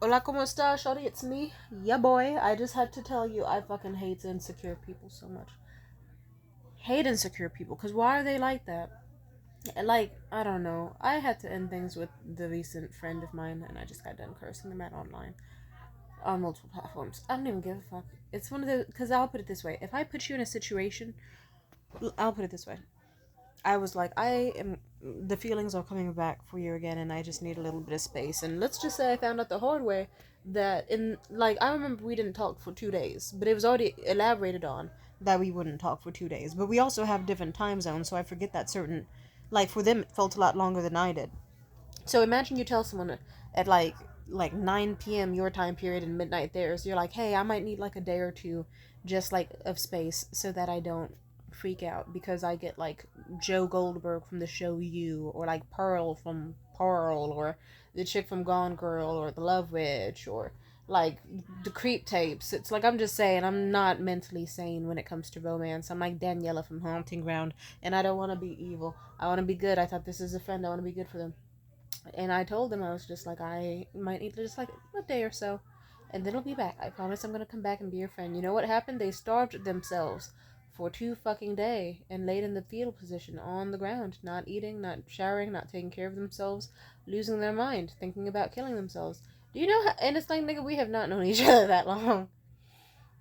Hola, ¿cómo está, shawty? It's me. Yeah, boy. I just had to tell you, I fucking hate insecure people so much. Hate insecure people, because why are they like that? Like, I don't know. I had to end things with the recent friend of mine, and I just got done cursing them out online on multiple platforms. I don't even give a fuck. It's one of the. Because I'll put it this way. If I put you in a situation, I'll put it this way. I was like, I am. The feelings are coming back for you again, and I just need a little bit of space. And let's just say I found out the hard way that I remember we didn't talk for 2 days, but it was already elaborated on that we wouldn't talk for 2 days. But we also have different time zones, so I forget that certain, like for them, it felt a lot longer than I did. So imagine you tell someone at like 9 p.m. your time period and midnight theirs. You're like, hey, I might need like a day or two, just like of space, so that I don't freak out because I get like Joe Goldberg from the show You, or like Pearl from Pearl, or the chick from Gone Girl, or the Love Witch, or like the creep tapes. It's like, I'm just saying, I'm not mentally sane when it comes to romance. I'm like Daniela from Haunting Ground, and I don't want to be evil. I want to be good. I thought this is a friend. I want to be good for them. And I told them, I was just like, I might need just like a day or so, and then I'll be back. I promise I'm gonna come back and be your friend. You know what happened? They starved themselves for 2 fucking days and laid in the fetal position on the ground, not eating, not showering, not taking care of themselves, losing their mind, thinking about killing themselves. Do you know how, and it's like, nigga, we have not known each other that long.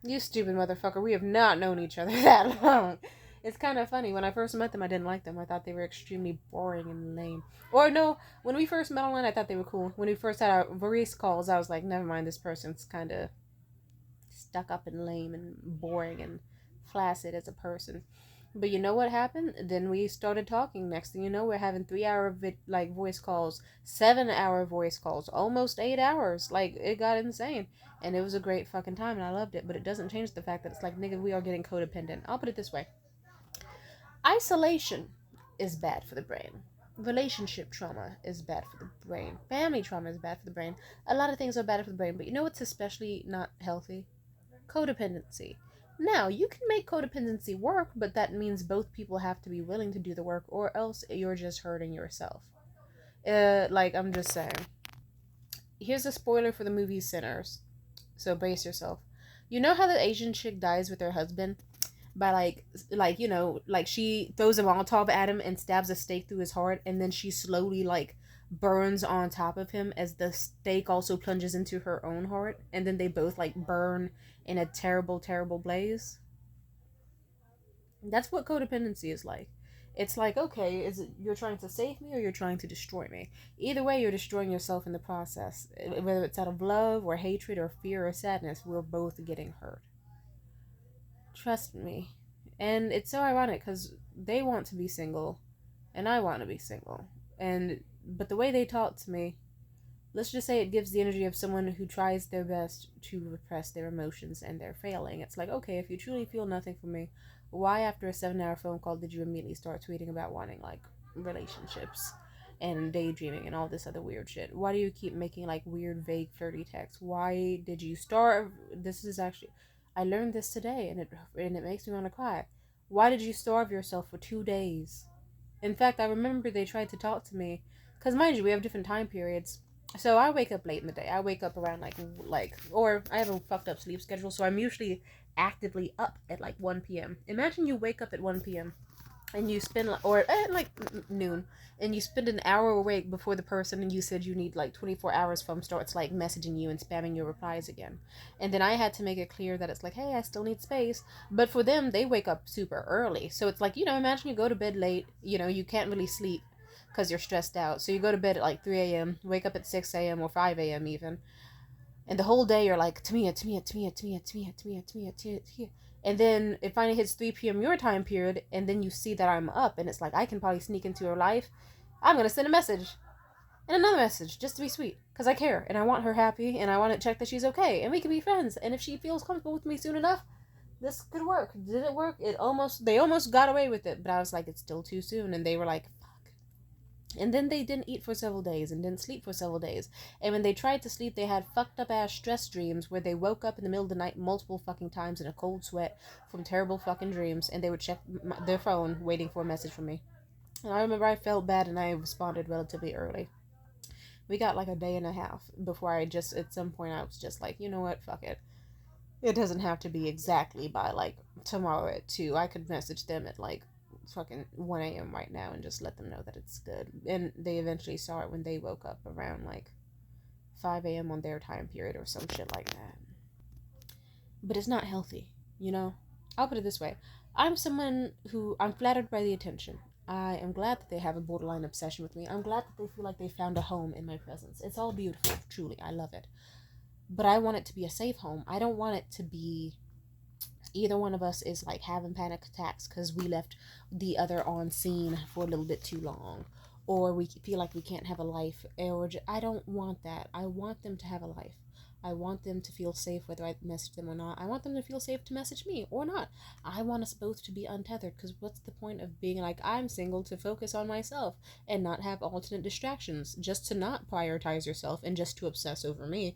You stupid motherfucker, we have not known each other that long. It's kind of funny. When I first met them, I didn't like them. I thought they were extremely boring and lame. Or no, when we first met online, I thought they were cool. When we first had our voice calls, I was like, never mind, this person's kind of stuck up and lame and boring and flaccid as a person. But you know what happened? Then we started talking. Next thing you know, we're having 3 hour voice calls, 7 hour voice calls, almost 8 hours. Like, it got insane, and it was a great fucking time, and I loved it. But it doesn't change the fact that it's like, nigga, we are getting codependent. I'll put it this way: isolation is bad for the brain. Relationship trauma is bad for the brain. Family trauma is bad for the brain. A lot of things are bad for the brain, but you know what's especially not healthy? Codependency. Now, you can make codependency work, but that means both people have to be willing to do the work, or else you're just hurting yourself. Like, I'm just saying. Here's a spoiler for the movie Sinners, so brace yourself. You know how the Asian chick dies with her husband? By like she throws a Molotov at him and stabs a stake through his heart, and then she slowly like burns on top of him as the stake also plunges into her own heart, and then they both like burn in a terrible, terrible blaze. That's what codependency is like. It's like, okay, is it you're trying to save me or you're trying to destroy me? Either way, you're destroying yourself in the process. Whether it's out of love or hatred or fear or sadness, we're both getting hurt. Trust me. And it's so ironic because they want to be single and I want to be single. And but the way they talk to me, let's just say it gives the energy of someone who tries their best to repress their emotions and they're failing. It's like, okay, if you truly feel nothing for me, why after a 7 hour phone call did you immediately start tweeting about wanting like relationships and daydreaming and all this other weird shit? Why do you keep making like weird, vague, flirty texts? Why did you start? This is actually, I learned this today, and it makes me want to cry. Why did you starve yourself for 2 days? In fact, I remember they tried to talk to me, because mind you, we have different time periods. So I wake up late in the day. I wake up around or I have a fucked up sleep schedule, so I'm usually actively up at like 1 p.m. Imagine you wake up at 1 p.m. and you spend, or at like noon, and you spend an hour awake before the person and you said you need like 24 hours from starts like messaging you and spamming your replies again. And then I had to make it clear that it's like, hey, I still need space. But for them, they wake up super early. So it's like, imagine you go to bed late, you can't really sleep because you're stressed out. So you go to bed at like 3 a.m., wake up at 6 a.m. or 5 a.m. even. And the whole day you're like, Tamia, Tamia, Tamia, Tamia, Tamia, Tamia, Tamia, Tamia, Tamia. And then it finally hits 3 p.m. your time period, and then you see that I'm up, and it's like, I can probably sneak into her life. I'm going to send a message and another message just to be sweet, because I care, and I want her happy, and I want to check that she's okay, and we can be friends. And if she feels comfortable with me soon enough, this could work. Did it work? They almost got away with it, but I was like, it's still too soon. And they were like, and then they didn't eat for several days and didn't sleep for several days. And when they tried to sleep, they had fucked up ass stress dreams where they woke up in the middle of the night multiple fucking times in a cold sweat from terrible fucking dreams. And they would check their phone waiting for a message from me. And I remember I felt bad and I responded relatively early. We got like a day and a half before I just, at some point, I was just like, you know what, fuck it. It doesn't have to be exactly by like tomorrow at 2. I could message them at like fucking 1 a.m. right now and just let them know that it's good. And they eventually saw it when they woke up around like 5 a.m. on their time period or some shit like that. But it's not healthy, you know? I'll put it this way. I'm someone who, I'm flattered by the attention. I am glad that they have a borderline obsession with me. I'm glad that they feel like they found a home in my presence. It's all beautiful, truly. I love it. But I want it to be a safe home. I don't want it to be either one of us is like having panic attacks because we left the other on scene for a little bit too long, or we feel like we can't have a life, I don't want that. I want them to have a life. I want them to feel safe whether I message them or not. I want them to feel safe to message me or not. I want us both to be untethered, because what's the point of being like, I'm single to focus on myself and not have alternate distractions, just to not prioritize yourself and just to obsess over me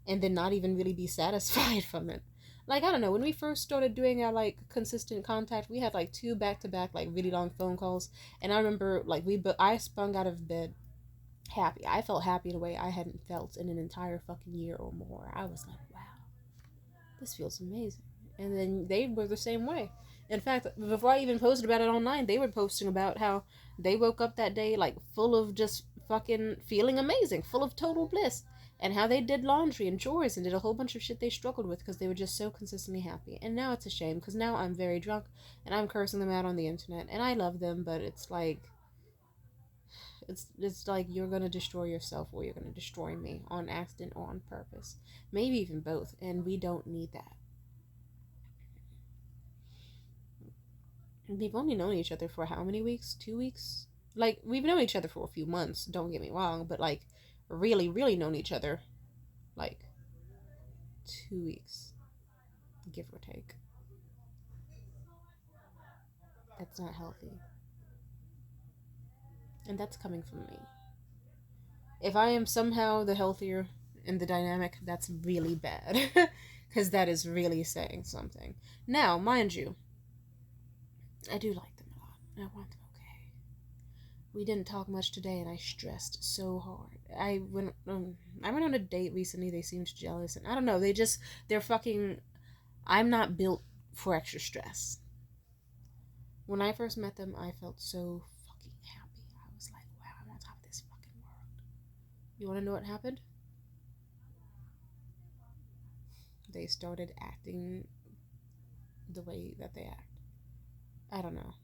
and then not even really be satisfied from it. Like, I don't know, when we first started doing our like consistent contact, we had like 2 back-to-back like really long phone calls. And I remember like I sprung out of bed happy. I felt happy in a way I hadn't felt in an entire fucking year or more. I was like, wow, this feels amazing. And then they were the same way. In fact, before I even posted about it online, they were posting about how they woke up that day like full of just fucking feeling amazing, full of total bliss, and how they did laundry and chores and did a whole bunch of shit they struggled with because they were just so consistently happy. And now it's a shame because now I'm very drunk and I'm cursing them out on the internet, and I love them, but it's like it's like you're gonna destroy yourself or you're gonna destroy me on accident or on purpose, maybe even both, and we don't need that. We've only known each other for how many weeks? 2 weeks? Like, we've known each other for a few months, don't get me wrong, but like, really, really known each other, like, 2 weeks, give or take. That's not healthy. And that's coming from me. If I am somehow the healthier in the dynamic, that's really bad. Because that is really saying something. Now, mind you, I do like them a lot. I want them okay. We didn't talk much today, and I stressed so hard. I went on a date recently. They seemed jealous, and I don't know. They're fucking. I'm not built for extra stress. When I first met them, I felt so fucking happy. I was like, wow, I'm on top of this fucking world. You want to know what happened? They started acting the way that they act. I don't know.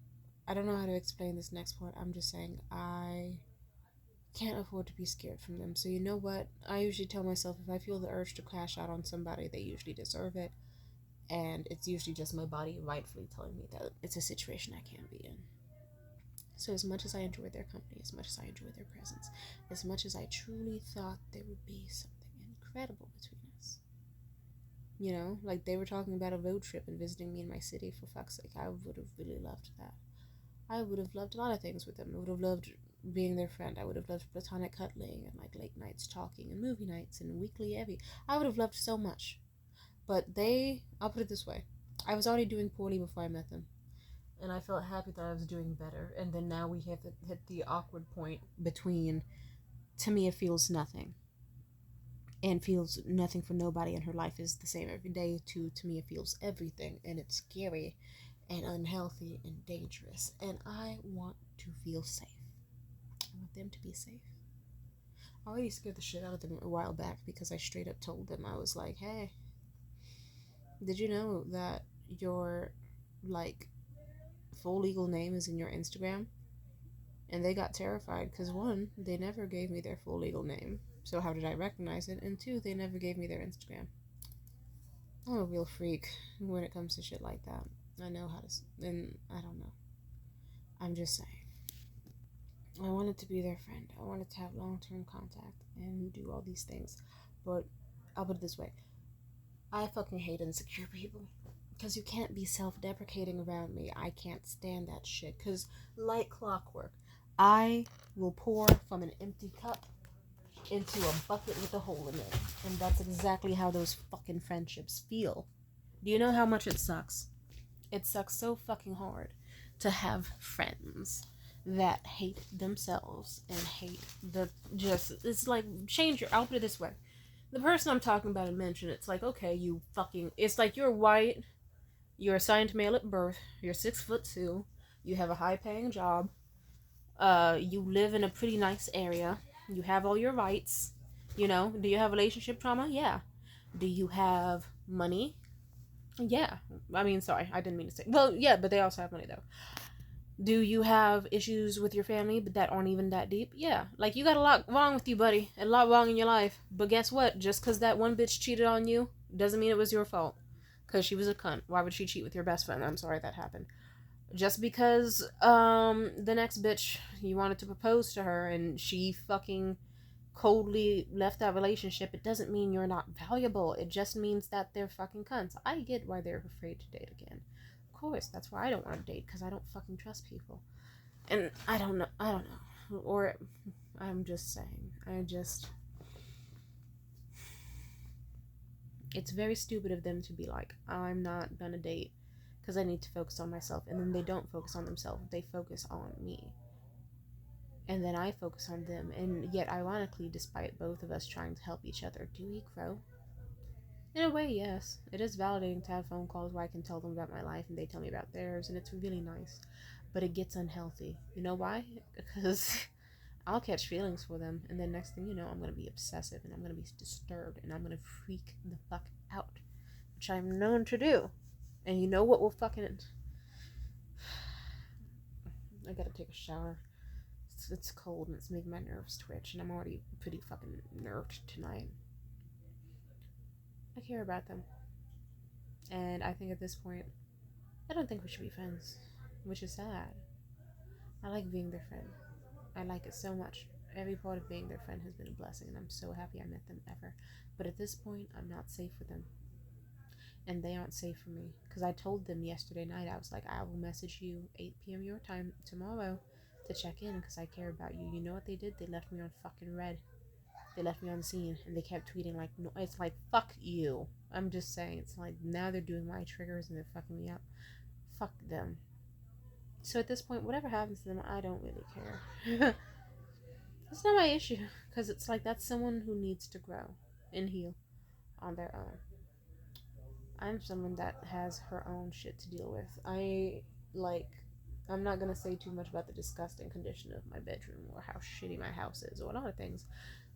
I don't know how to explain this next part. I'm just saying I can't afford to be scared from them. So you know what? I usually tell myself if I feel the urge to crash out on somebody, they usually deserve it. And it's usually just my body rightfully telling me that it's a situation I can't be in. So as much as I enjoyed their company, as much as I enjoyed their presence, as much as I truly thought there would be something incredible between us, you know, like they were talking about a road trip and visiting me in my city, for fuck's sake, I would have really loved that. I would have loved a lot of things with them. I would have loved being their friend. I would have loved platonic cuddling and like late nights talking and movie nights and weekly every. I would have loved so much. But I'll put it this way. I was already doing poorly before I met them. And I felt happy that I was doing better. And then now we have hit the awkward point between, to me, it feels nothing. And feels nothing for nobody, and her life is the same every day. To me, it feels everything. And it's scary and unhealthy and dangerous. And I want to feel safe. I want them to be safe. I already scared the shit out of them a while back because I straight up told them, I was like, hey, did you know that your, like, full legal name is in your Instagram? And they got terrified because, one, they never gave me their full legal name. So how did I recognize it? And two, they never gave me their Instagram. I'm a real freak when it comes to shit like that. I know how to, and I don't know. I'm just saying. I wanted to be their friend. I wanted to have long-term contact and do all these things. But I'll put it this way. I fucking hate insecure people. Because you can't be self-deprecating around me. I can't stand that shit. Because like clockwork, I will pour from an empty cup into a bucket with a hole in it. And that's exactly how those fucking friendships feel. Do you know how much it sucks? It sucks so fucking hard to have friends that hate themselves and hate the just it's like change your I'll put it this way. The person I'm talking about and mention it's like okay you fucking it's like you're white, you're assigned male at birth, you're 6'2", you have a high paying job, you live in a pretty nice area, you have all your rights, do you have relationship trauma? Yeah. Do you have money? Yeah. I mean, sorry, I didn't mean to say. Well, yeah, but they also have money though. Do you have issues with your family, but that aren't even that deep? Yeah. Like, you got a lot wrong with you, buddy. A lot wrong in your life. But guess what? Just because that one bitch cheated on you doesn't mean it was your fault. Because she was a cunt. Why would she cheat with your best friend? I'm sorry that happened. Just because, the next bitch, you wanted to propose to her and she fucking coldly left that relationship, it doesn't mean you're not valuable. It just means that they're fucking cunts. I get why they're afraid to date again. Of course, that's why I don't want to date, because I don't fucking trust people. And I don't know. Or I'm just saying, it's very stupid of them to be like, I'm not gonna date because I need to focus on myself. And then they don't focus on themselves, they focus on me. And then I focus on them. And yet, ironically, despite both of us trying to help each other, do we grow? In a way, yes. It is validating to have phone calls where I can tell them about my life and they tell me about theirs, and it's really nice. But it gets unhealthy. You know why? Because I'll catch feelings for them, and then next thing you know, I'm going to be obsessive and I'm going to be disturbed and I'm going to freak the fuck out, which I'm known to do. And you know what will fucking. I gotta take a shower. It's cold and it's making my nerves twitch, and I'm already pretty fucking nerved tonight. I care about them. And I think at this point, I don't think we should be friends, which is sad. I like being their friend. I like it so much. Every part of being their friend has been a blessing, and I'm so happy I met them ever. But at this point, I'm not safe for them, and they aren't safe for me. Because I told them yesterday night, I was like, I will message you 8 p.m. your time tomorrow to check in because I care about you. You know what they did? They left me on fucking red. They left me on scene, and they kept tweeting like, no, it's like, fuck you. I'm just saying, it's like, now they're doing my triggers and they're fucking me up. Fuck them. So at this point, whatever happens to them, I don't really care. It's not my issue, because it's like that's someone who needs to grow and heal on their own. I'm someone that has her own shit to deal with. Like, I'm not gonna say too much about the disgusting condition of my bedroom or how shitty my house is or a lot of things.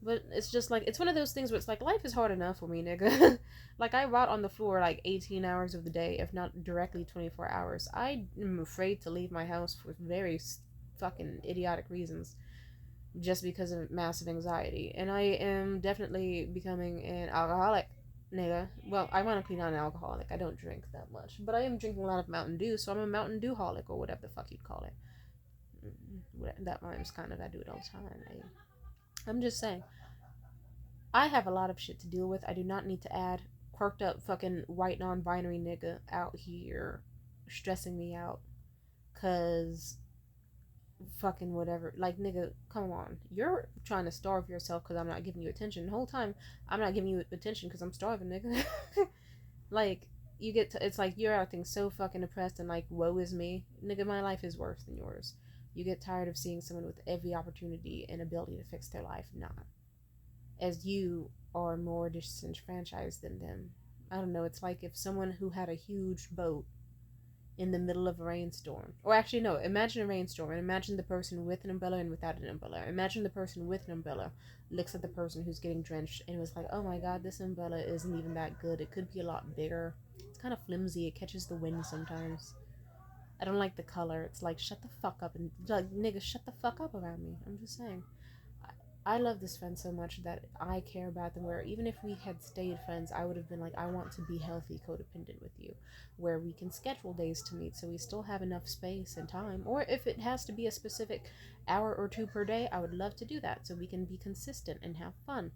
But it's just like, it's one of those things where it's like, life is hard enough for me, nigga. Like, I rot on the floor like 18 hours of the day, if not directly 24 hours. I am afraid to leave my house for very fucking idiotic reasons just because of massive anxiety. And I am definitely becoming an alcoholic, nigga. Well, ironically, not an alcoholic. I don't drink that much. But I am drinking a lot of Mountain Dew, so I'm a Mountain Dew holic, or whatever the fuck you'd call it. That rhymes kind of. I do it all the time. I'm just saying. I have a lot of shit to deal with. I do not need to add quirked up fucking white non binary nigga out here stressing me out. Because fucking whatever. Like, nigga, come on. You're trying to starve yourself because I'm not giving you attention. The whole time, I'm not giving you attention because I'm starving, nigga. Like, it's like you're acting so fucking depressed and like, woe is me. Nigga, my life is worse than yours. You get tired of seeing someone with every opportunity and ability to fix their life not. As you are more disenfranchised than them. I don't know, it's like if someone who had a huge boat in the middle of a rainstorm. Or actually, no, imagine a rainstorm and imagine the person with an umbrella and without an umbrella. Imagine the person with an umbrella looks at the person who's getting drenched and was like, oh my god, this umbrella isn't even that good. It could be a lot bigger. It's kind of flimsy. It catches the wind sometimes. I don't like the color. It's like, shut the fuck up and, like, nigga, shut the fuck up around me. I'm just saying. I love this friend so much that I care about them, where even if we had stayed friends, I would have been like, I want to be healthy codependent with you, where we can schedule days to meet so we still have enough space and time. Or if it has to be a specific hour or two per day, I would love to do that so we can be consistent and have fun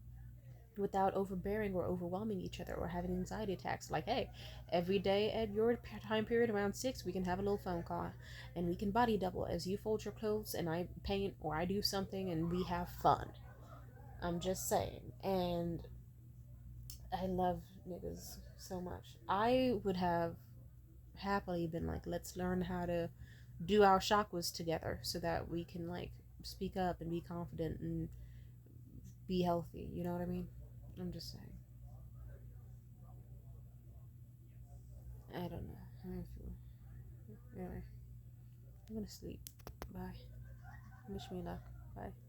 without overbearing or overwhelming each other or having anxiety attacks. Like, hey, every day at your time period around 6, we can have a little phone call and we can body double as you fold your clothes and I paint or I do something and we have fun. I'm just saying. And I love niggas so much. I would have happily been like, let's learn how to do our chakras together so that we can like speak up and be confident and be healthy. You know what I mean? I'm just saying. I don't know. I don't feel. Anyway, I'm gonna sleep. Bye. Wish me luck. Bye.